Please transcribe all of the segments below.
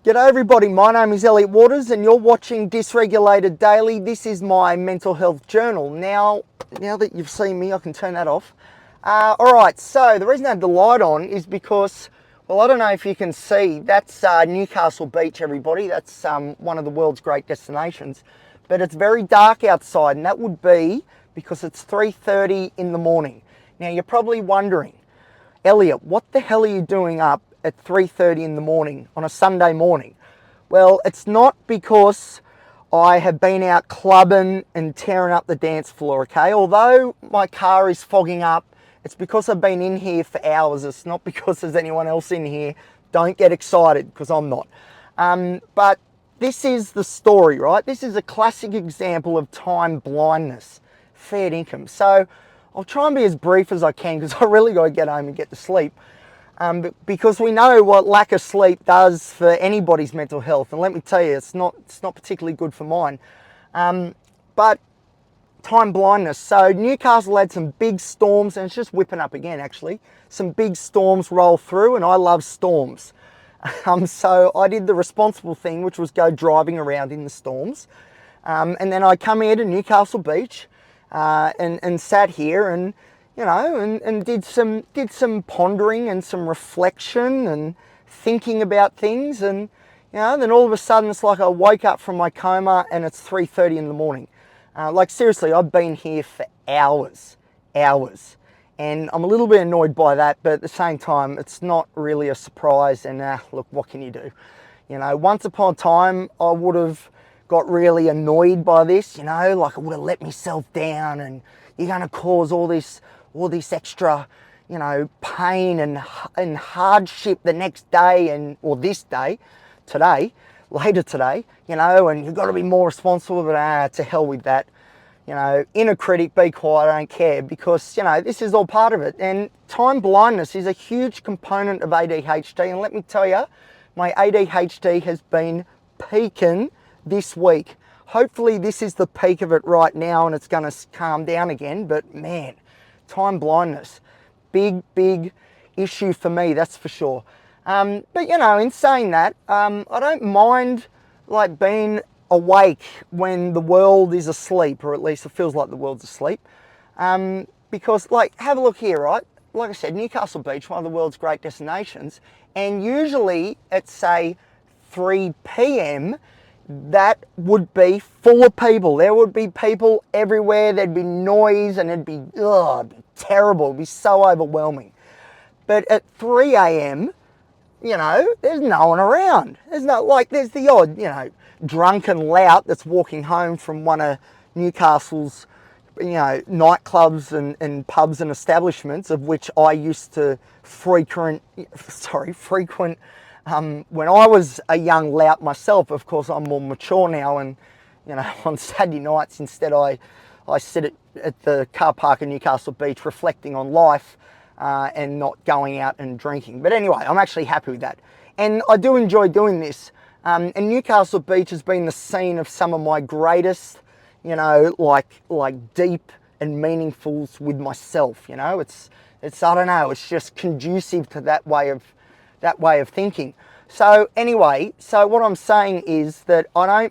G'day everybody, my name is Elliot Waters and you're watching Dysregulated Daily. This is my mental health journal. Now that you've seen me, I can turn that off. Alright, so the reason I had the light on is because, well, I don't know if you can see, that's Newcastle Beach, everybody. That's one of the world's great destinations. But it's very dark outside, and that would be because it's 3:30 in the morning. Now you're probably wondering, Elliot, what the hell are you doing up at 3:30 in the morning on a Sunday morning? Well, it's not because I have been out clubbing and tearing up the dance floor, okay? Although my car is fogging up, it's because I've been in here for hours. It's not because there's anyone else in here. Don't get excited, because I'm not. But this is the story, right? This is a classic example of time blindness, fair income. So I'll try and be as brief as I can, because I really got to get home and get to sleep. Because we know what lack of sleep does for anybody's mental health, and let me tell you, it's not particularly good for mine. But time blindness. So Newcastle had some big storms, and it's just whipping up again actually. Some big storms roll through, and I love storms. So I did the responsible thing, which was go driving around in the storms. And then I come here to Newcastle Beach and sat here and and did some pondering and some reflection and thinking about things, and then all of a sudden it's like I woke up from my coma and it's 3:30 in the morning. Like seriously, I've been here for hours, and I'm a little bit annoyed by that, but at the same time, it's not really a surprise. And look, what can you do? Once upon a time, I would have got really annoyed by this. Like I would have let myself down, and you're going to cause all this extra, pain and hardship the next day or this day, later today, and you've got to be more responsible. But to hell with that. Inner critic, be quiet, I don't care, because, this is all part of it. And time blindness is a huge component of ADHD. And let me tell you, my ADHD has been peaking this week. Hopefully this is the peak of it right now and it's going to calm down again. But man, time blindness, big issue for me, that's for sure. But in saying that, I don't mind like being awake when the world is asleep, or at least it feels like the world's asleep. Because like, have a look here, right? Like I said, Newcastle Beach, one of the world's great destinations, and usually at say 3 p.m, that would be full of people. There would be people everywhere. There'd be noise, and it'd be terrible. It'd be so overwhelming. But at 3 a.m, there's no one around. There's the odd, drunken lout that's walking home from one of Newcastle's, nightclubs and pubs and establishments, of which I used to frequent when I was a young lout myself. Of course, I'm more mature now, and on Saturday nights instead I sit at the car park in Newcastle Beach reflecting on life and not going out and drinking. But anyway, I'm actually happy with that, and I do enjoy doing this. And Newcastle Beach has been the scene of some of my greatest, like deep and meaningfuls with myself. It's I don't know, it's just conducive to that way of thinking. So anyway, so what I'm saying is that I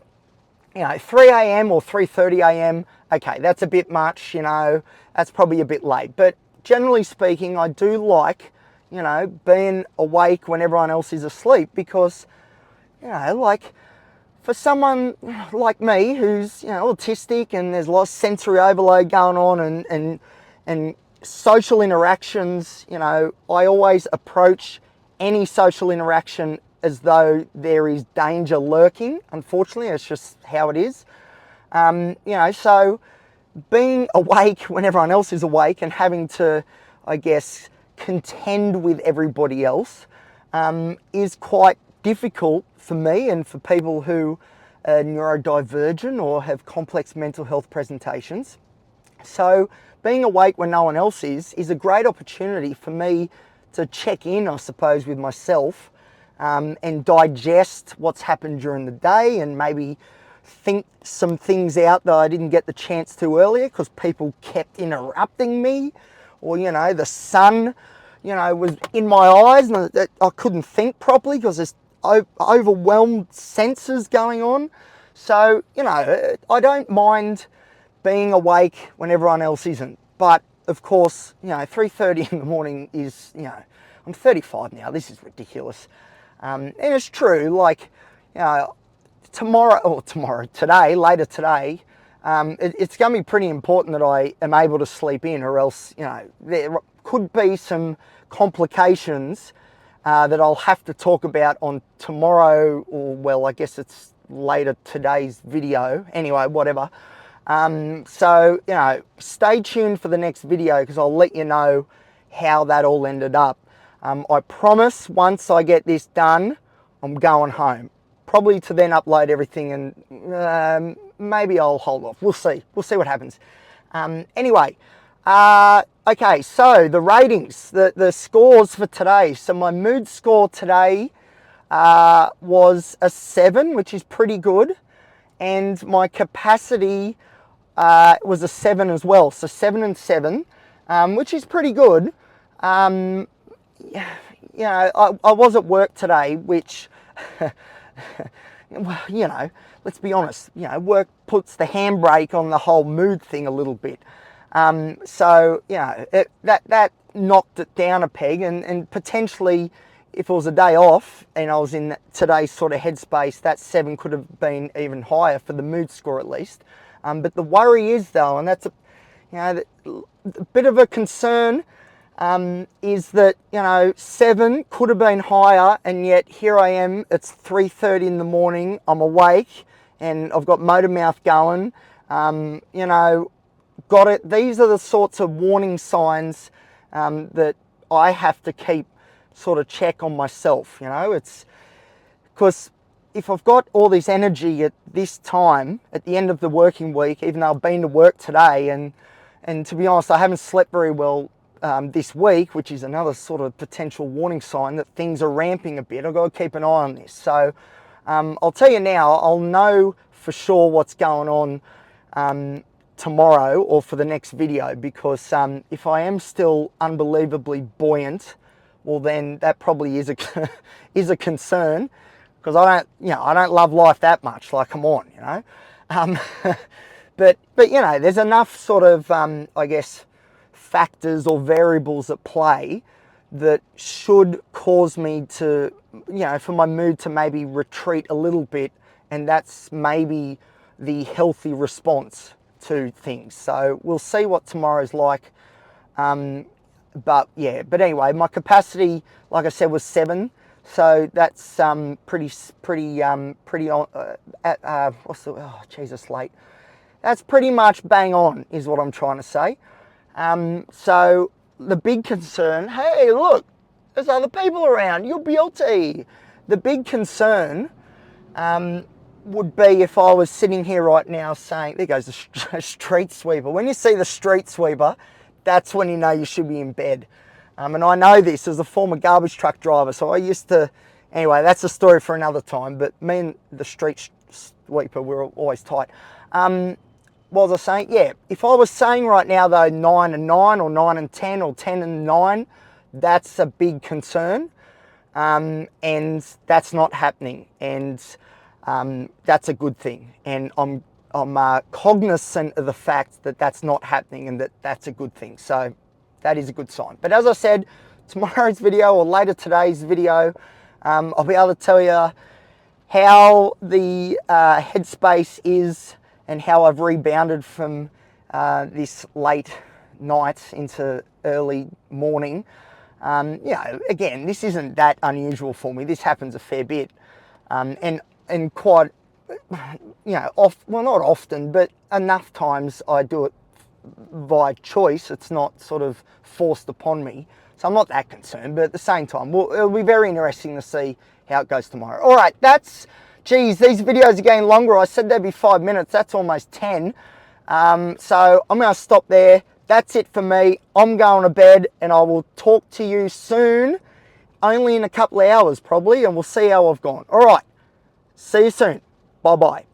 don't, 3 a.m. or 3:30 a.m, okay, that's a bit much, that's probably a bit late. But generally speaking, I do like, being awake when everyone else is asleep, because, like for someone like me who's, autistic, and there's a lot of sensory overload going on, and social interactions, I always approach any social interaction as though there is danger lurking. Unfortunately, it's just how it is. So being awake when everyone else is awake and having to, I guess, contend with everybody else is quite difficult for me and for people who are neurodivergent or have complex mental health presentations. So being awake when no one else is a great opportunity for me to check in, I suppose, with myself and digest what's happened during the day, and maybe think some things out that I didn't get the chance to earlier because people kept interrupting me, or the sun was in my eyes and I couldn't think properly because there's overwhelmed senses going on. So, you know, I don't mind being awake when everyone else isn't. But, of course, you know, 3:30 in the morning is, you know, I'm 35 now. This is ridiculous. And it's true, like, you know, later today, it's going to be pretty important that I am able to sleep in, or else, you know, there could be some complications that I'll have to talk about on tomorrow, or, well, I guess it's later today's video. Anyway, whatever. So, you know, stay tuned for the next video, because I'll let you know how that all ended up. I promise once I get this done, I'm going home. Probably to then upload everything, and maybe I'll hold off. We'll see. We'll see what happens. Anyway, okay, so the ratings, the scores for today. So my mood score today was a 7, which is pretty good. And my capacity was a 7 as well. So 7 and 7, which is pretty good. You know, I was at work today, which, well, you know, let's be honest, you know, work puts the handbrake on the whole mood thing a little bit. So, you know, that knocked it down a peg, and potentially, if it was a day off and I was in today's sort of headspace, that 7 could have been even higher for the mood score at least. But the worry is, though, and that's a bit of a concern, is that, you know, 7 could have been higher, and yet here I am, it's 3:30 in the morning, I'm awake, and I've got motor mouth going, you know, got it. These are the sorts of warning signs that I have to keep sort of check on myself, you know. It's because if I've got all this energy at this time, at the end of the working week, even though I've been to work today, and to be honest, I haven't slept very well this week, which is another sort of potential warning sign that things are ramping a bit. I've got to keep an eye on this. So I'll tell you now, I'll know for sure what's going on tomorrow or for the next video, because if I am still unbelievably buoyant, well, then that probably is a concern, because I don't love life that much. Like, come on, you know. But you know, there's enough sort of I guess factors or variables at play that should cause me to, you know, for my mood to maybe retreat a little bit, and that's maybe the healthy response to things. So we'll see what tomorrow's like. But yeah, but anyway, my capacity, like I said, was 7. So that's pretty on, late. That's pretty much bang on, is what I'm trying to say. So the big concern, hey, look, there's other people around, you're guilty. The big concern would be if I was sitting here right now saying, there goes the street sweeper. When you see the street sweeper, that's when you know you should be in bed. And I know this as a former garbage truck driver, so I used to, anyway, that's a story for another time, but me and the street sweeper were always tight. What was I saying? Yeah, if I was saying right now, though, 9 and 9, or 9 and 10, or 10 and 9, that's a big concern. And that's not happening. And that's a good thing. And I'm cognizant of the fact that that's not happening, and that's a good thing. So that is a good sign. But as I said, tomorrow's video, or later today's video, I'll be able to tell you how the headspace is, and how I've rebounded from this late night into early morning. You know, again, this isn't that unusual for me. This happens a fair bit, and quite, you know, well, not often, but enough times I do it by choice. It's not sort of forced upon me, so I'm not that concerned. But at the same time, it'll be very interesting to see how it goes tomorrow. All right, geez, these videos are getting longer. I said they'd be 5 minutes. That's almost 10. So I'm going to stop there. That's it for me. I'm going to bed, and I will talk to you soon, only in a couple of hours probably, and we'll see how I've gone. All right, see you soon. Bye-bye.